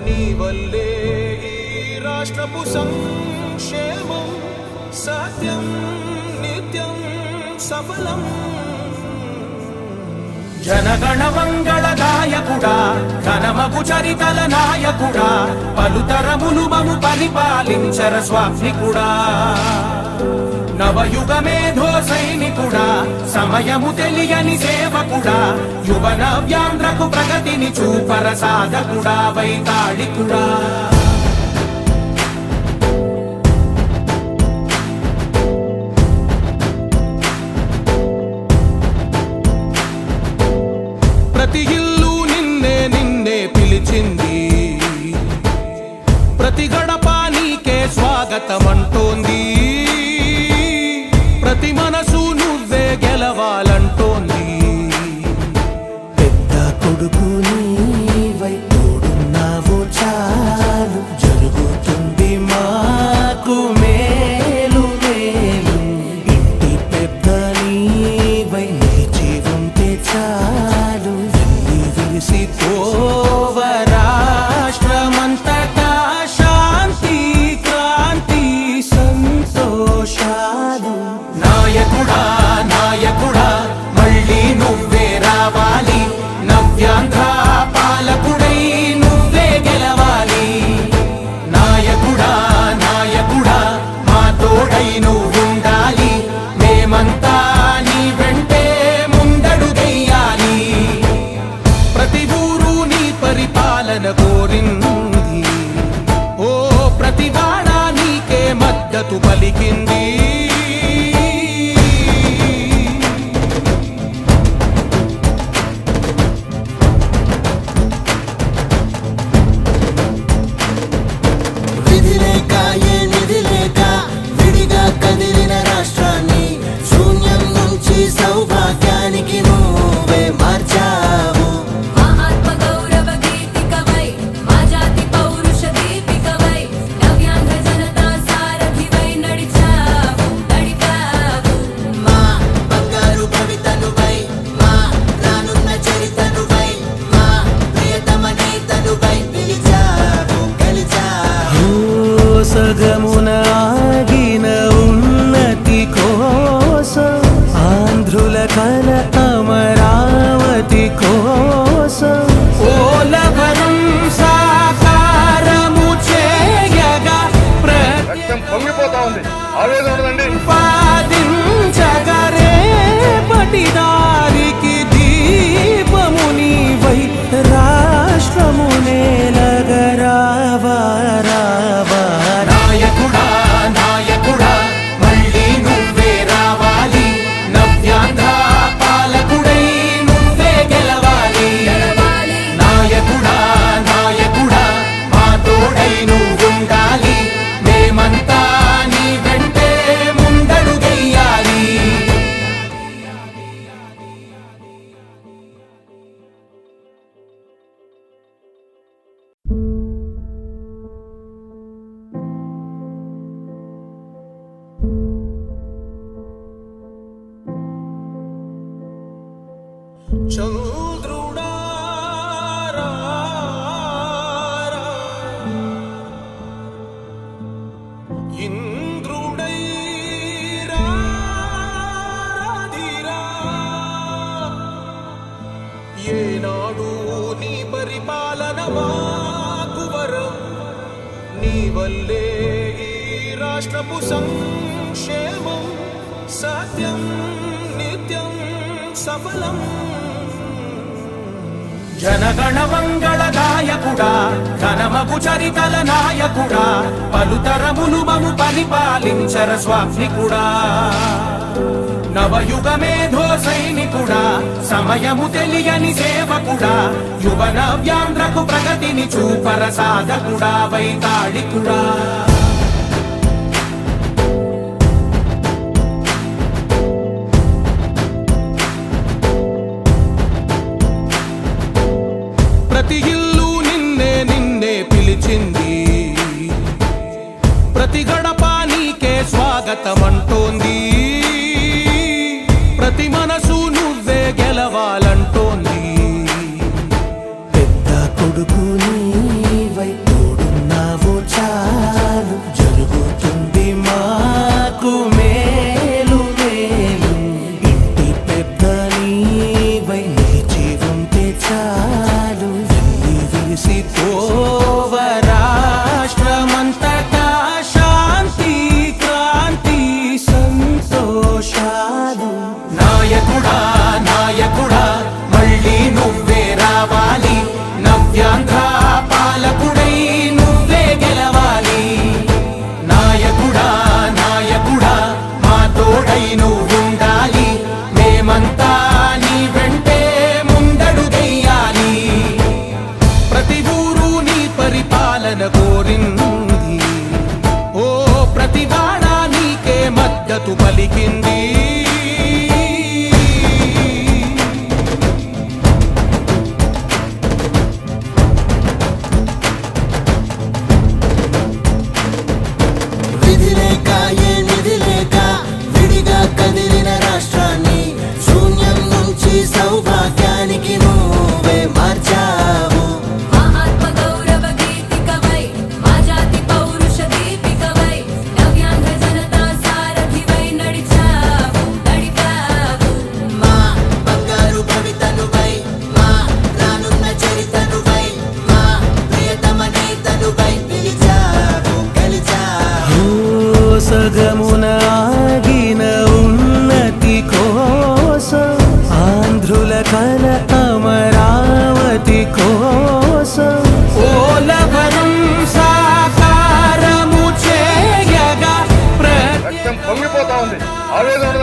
నీ వల్లే ఈ రాష్ట్రపు సంక్షేమం సత్యం నిత్యం సఫలం. జనగణ మంగళ గాయకుడా ఘనమగు చరితల నాయకుడా పలుతరములు మము పరిపాలించర స్వామికుడా. నవయుగ మేధో సైనికుడా సమయము తెలియని సేవకుడా యువన వ్యాంధ్రకు ప్రగతిని చూపర సాధకుడా వైతాళికుడా. ప్రతి ఇల్లు నిన్నే నిన్నే పిలిచింది, ప్రతి గడప నీకే స్వాగతమంటోంది, ప్రతి మనసు నువ్వే గెలవాలంటోంది. పెద్ద కొడుకు నీవై తోడున్నావు చాలు జరుగుతుంది మాకు మేలు మేలు. ఇంటి పెద్ద నీవై నిలిచి ఉంటే చాలు వెళ్ళి విరిసి పోవ రాష్ట్రమంతటా శాంతి క్రాంతి సంతోషాలు. నాయకుడా నాయకుడా మళ్ళీ నువ్వే రావాలి, నవ్యాంధ్ర పాలకుడై నువ్వే గెలవాలి. నాయకుడా నాయకుడా మా తోడై నువ్వుండాలి, మేమంతా నీ వెంటే ముందడుగెయ్యాలి. ప్రతి ఊరు నీ పరిపాలన కోరింది, ఓ ప్రతి వాడ నీకే మద్దతు పలికింది. సౌభాగ్యానికి నువ్వే మార్చావు. మా ఆత్మ గౌరవ గీతికవై మా జాతి పౌరుష దీపికవై నవ్యాంధ్ర జనతా సారథివై నడిచావు నడిపావు. మా బంగారు భవితనువై మా రానున్న చరితనువై మా ప్రియతమ నేతనువై పిలిచావు గెలిచావు. సగమున ఆగిన ఉన్నతి కోసం ఆంధ్రుల కల అమరావతి కోసం ఓలవరం సాకారము చేయగా పొంగిపోతా ఉంది, ఆవేదన ఉందండి. పాదించగరే పటిదారికి దీపము నీవై రాష్ట్రము నేలగరావా రావా. నాయకుడా నాయకుడా మళ్ళీ నువ్వే రావాలి, నవ్యాంధ్ర పాలకుడై నువ్వే గెలవాలి. నాయకుడా నాయకుడా మా తోడై నువ్వుండాలి, మేమంతా నీ వెంటే ముందడుగెయ్యాలి. చంద్రుడా రా రా, ఇంద్రుడై రాధిరా. ఏనాడు నీ పరిపాలన మాకు వరం, నీ వల్లే ఈ రాష్ట్రపు సంక్షేమం సత్యం నిత్యం సఫలం. జనగణ మంగళ గాయకుడా ఘనమగు చరితల నాయకుడా పలుతరములు మము పరిపాలించర స్వామికుడా. నవయుగ మేధో సైనికుడా సమయము తెలియని సేవకుడా యువన వ్యాంధ్రకు ప్రగతిని చూపర సాధకుడా వైతాళికుడా. ప్రతి ఇల్లు నిన్నే నిన్నే పిలిచింది, ప్రతి గడప నీకే స్వాగతమంటోంది, ప్రతి మనసు నువ్వే గెలవాలంటోంది. పెద్ద కొడుకు నీవై మురిసిపోవ రాష్ట్రమంతటా శాంతి క్రాంతి సంతోషాలు. నాయకుడా నాయకుడా మళ్ళీ నువ్వే రావాలి, నవ్యాంధ్ర పాలకుడై నువ్వే గెలవాలి. నాయకుడా నాయకుడా మా తోడై నువ్వుండాలి, మేమంతా నీ వెంటే ముందడుగెయ్యాలి. ప్రతి ఊరు నీ పరిపాలన కోరింది, ఓ ప్రతివాడ నీకే మద్దతు పలికింది. విధి లేక ఏ నిధి లేక విడిగా కదిలిన రాష్ట్రాన్ని శూన్యం నుంచి సౌభాగ్యానికి నువ్వే మార్చావు. మా ఆత్మ గౌరవ గీతికవై మా జాతి పౌరుష దీపికవై నవ్యాంధ్ర జనతా సారథివై నడిచావు నడిపావు. మా బంగారు భవితనువై మా రానున్న చరితనువై మా ప్రియతమ నేతనువై పిలిచావు గెలిచావు. సగమున ఆగిన ఉన్నతి కోసం ఆంధ్రుల కల అమరావతి కోసం ఓలవరం సాకారము చేయగా రక్తం పొంగిపోతా ఉంది, ఆవేదన